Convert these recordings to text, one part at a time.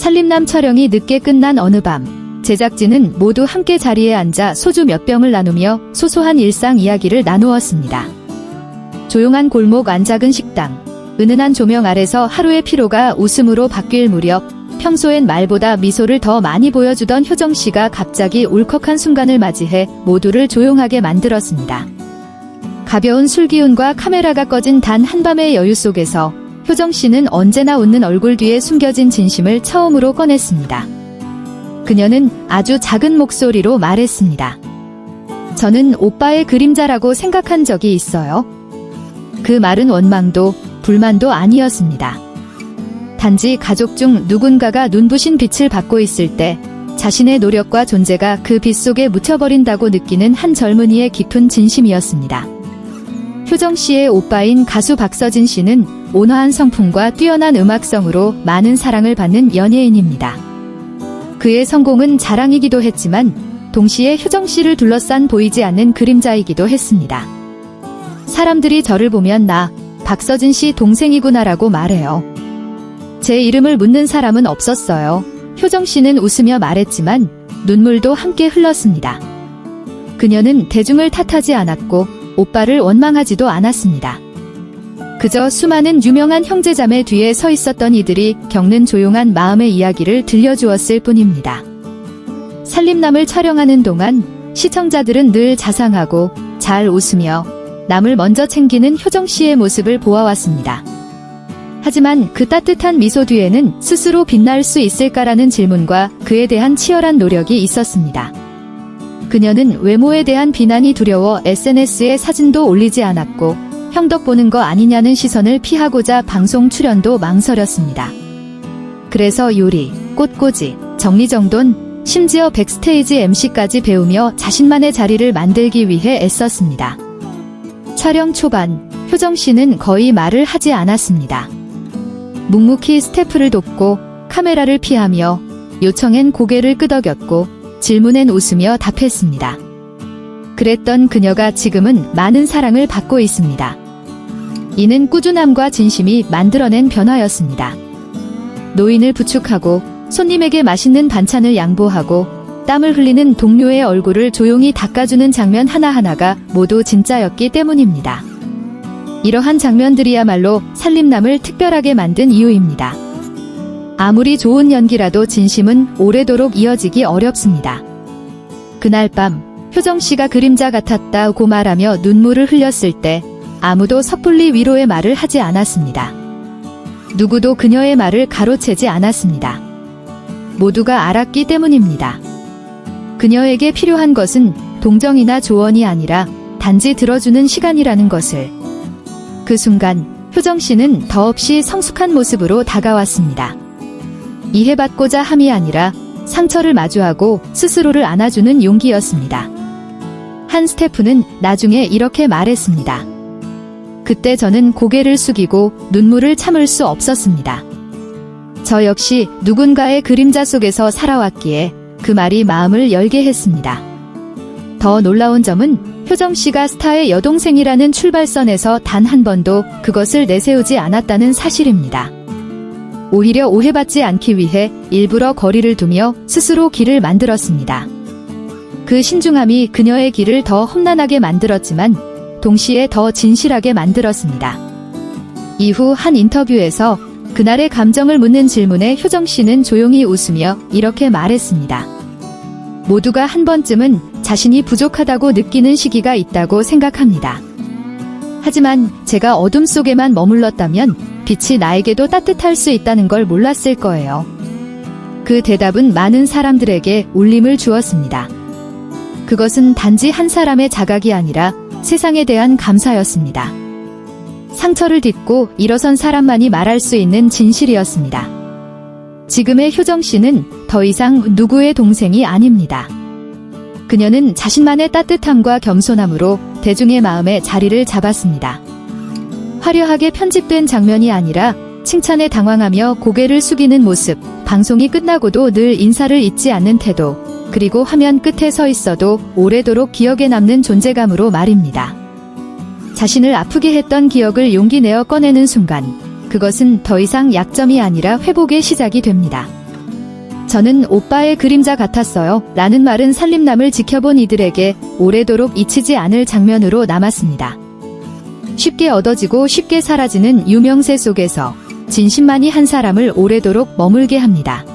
살림남 촬영이 늦게 끝난 어느 밤, 제작진은 모두 함께 자리에 앉아 소주 몇 병을 나누며 소소한 일상 이야기를 나누었습니다. 조용한 골목 안 작은 식당, 은은한 조명 아래서 하루의 피로가 웃음으로 바뀔 무렵, 평소엔 말보다 미소를 더 많이 보여주던 효정씨가 갑자기 울컥한 순간을 맞이해 모두를 조용하게 만들었습니다. 가벼운 술기운과 카메라가 꺼진 단 한밤의 여유 속에서 효정씨는 언제나 웃는 얼굴 뒤에 숨겨진 진심을 처음으로 꺼냈습니다. 그녀는 아주 작은 목소리로 말했습니다. 저는 오빠의 그림자라고 생각한 적이 있어요. 그 말은 원망도 불만도 아니었습니다. 단지 가족 중 누군가가 눈부신 빛을 받고 있을 때 자신의 노력과 존재가 그 빛 속에 묻혀버린다고 느끼는 한 젊은이의 깊은 진심이었습니다. 효정씨의 오빠인 가수 박서진 씨는 온화한 성품과 뛰어난 음악성으로 많은 사랑을 받는 연예인입니다. 그의 성공은 자랑이기도 했지만 동시에 효정씨를 둘러싼 보이지 않는 그림자이기도 했습니다. 사람들이 저를 보면 나 박서진 씨 동생이구나라고 말해요. 제 이름을 묻는 사람은 없었어요. 효정씨는 웃으며 말했지만 눈물도 함께 흘렀습니다. 그녀는 대중을 탓하지 않았고 오빠를 원망하지도 않았습니다. 그저 수많은 유명한 형제자매 뒤에 서 있었던 이들이 겪는 조용한 마음의 이야기를 들려주었을 뿐입니다. 살림남을 촬영하는 동안 시청자들은 늘 자상하고 잘 웃으며 남을 먼저 챙기는 효정씨의 모습을 보아왔습니다. 하지만 그 따뜻한 미소 뒤에는 스스로 빛날 수 있을까라는 질문과 그에 대한 치열한 노력이 있었습니다. 그녀는 외모에 대한 비난이 두려워 SNS에 사진도 올리지 않았고 형덕 보는 거 아니냐는 시선을 피하고자 방송 출연도 망설였습니다. 그래서 요리, 꽃꽂이, 정리정돈, 심지어 백스테이지 MC까지 배우며 자신만의 자리를 만들기 위해 애썼습니다. 촬영 초반, 효정씨는 거의 말을 하지 않았습니다. 묵묵히 스태프를 돕고 카메라를 피하며 요청엔 고개를 끄덕였고 질문엔 웃으며 답했습니다. 그랬던 그녀가 지금은 많은 사랑을 받고 있습니다. 이는 꾸준함과 진심이 만들어낸 변화였습니다. 노인을 부축하고 손님에게 맛있는 반찬을 양보하고 땀을 흘리는 동료의 얼굴을 조용히 닦아주는 장면 하나하나가 모두 진짜였기 때문입니다. 이러한 장면들이야말로 살림남을 특별하게 만든 이유입니다. 아무리 좋은 연기라도 진심은 오래도록 이어지기 어렵습니다. 그날 밤 효정씨가 그림자 같았다고 말하며 눈물을 흘렸을 때 아무도 섣불리 위로의 말을 하지 않았습니다. 누구도 그녀의 말을 가로채지 않았습니다. 모두가 알았기 때문입니다. 그녀에게 필요한 것은 동정이나 조언이 아니라 단지 들어주는 시간이라는 것을. 그 순간 효정씨는 더없이 성숙한 모습으로 다가왔습니다. 이해받고자 함이 아니라 상처를 마주하고 스스로를 안아주는 용기였습니다. 한 스태프는 나중에 이렇게 말했습니다. 그때 저는 고개를 숙이고 눈물을 참을 수 없었습니다. 저 역시 누군가의 그림자 속에서 살아왔기에 그 말이 마음을 열게 했습니다. 더 놀라운 점은 효정씨가 스타의 여동생이라는 출발선에서 단 한 번도 그것을 내세우지 않았다는 사실입니다. 오히려 오해받지 않기 위해 일부러 거리를 두며 스스로 길을 만들었습니다. 그 신중함이 그녀의 길을 더 험난하게 만들었지만 동시에 더 진실하게 만들었습니다. 이후 한 인터뷰에서 그날의 감정을 묻는 질문에 효정씨는 조용히 웃으며 이렇게 말했습니다. 모두가 한 번쯤은 자신이 부족하다고 느끼는 시기가 있다고 생각합니다. 하지만 제가 어둠 속에만 머물렀다면 빛이 나에게도 따뜻할 수 있다는 걸 몰랐을 거예요. 그 대답은 많은 사람들에게 울림을 주었습니다. 그것은 단지 한 사람의 자각이 아니라 세상에 대한 감사였습니다. 상처를 딛고 일어선 사람만이 말할 수 있는 진실이었습니다. 지금의 효정씨는 더 이상 누구의 동생이 아닙니다. 그녀는 자신만의 따뜻함과 겸손함으로 대중의 마음에 자리를 잡았습니다. 화려하게 편집된 장면이 아니라 칭찬에 당황하며 고개를 숙이는 모습, 방송이 끝나고도 늘 인사를 잊지 않는 태도, 그리고 화면 끝에 서 있어도 오래도록 기억에 남는 존재감으로 말입니다. 자신을 아프게 했던 기억을 용기 내어 꺼내는 순간, 그것은 더 이상 약점이 아니라 회복의 시작이 됩니다. 저는 오빠의 그림자 같았어요. 라는 말은 살림남을 지켜본 이들에게 오래도록 잊히지 않을 장면으로 남았습니다. 쉽게 얻어지고 쉽게 사라지는 유명세 속에서 진심만이 한 사람을 오래도록 머물게 합니다.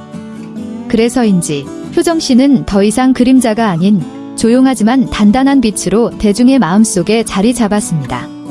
그래서인지 효정 씨는 더 이상 그림자가 아닌 조용하지만 단단한 빛으로 대중의 마음속에 자리 잡았습니다.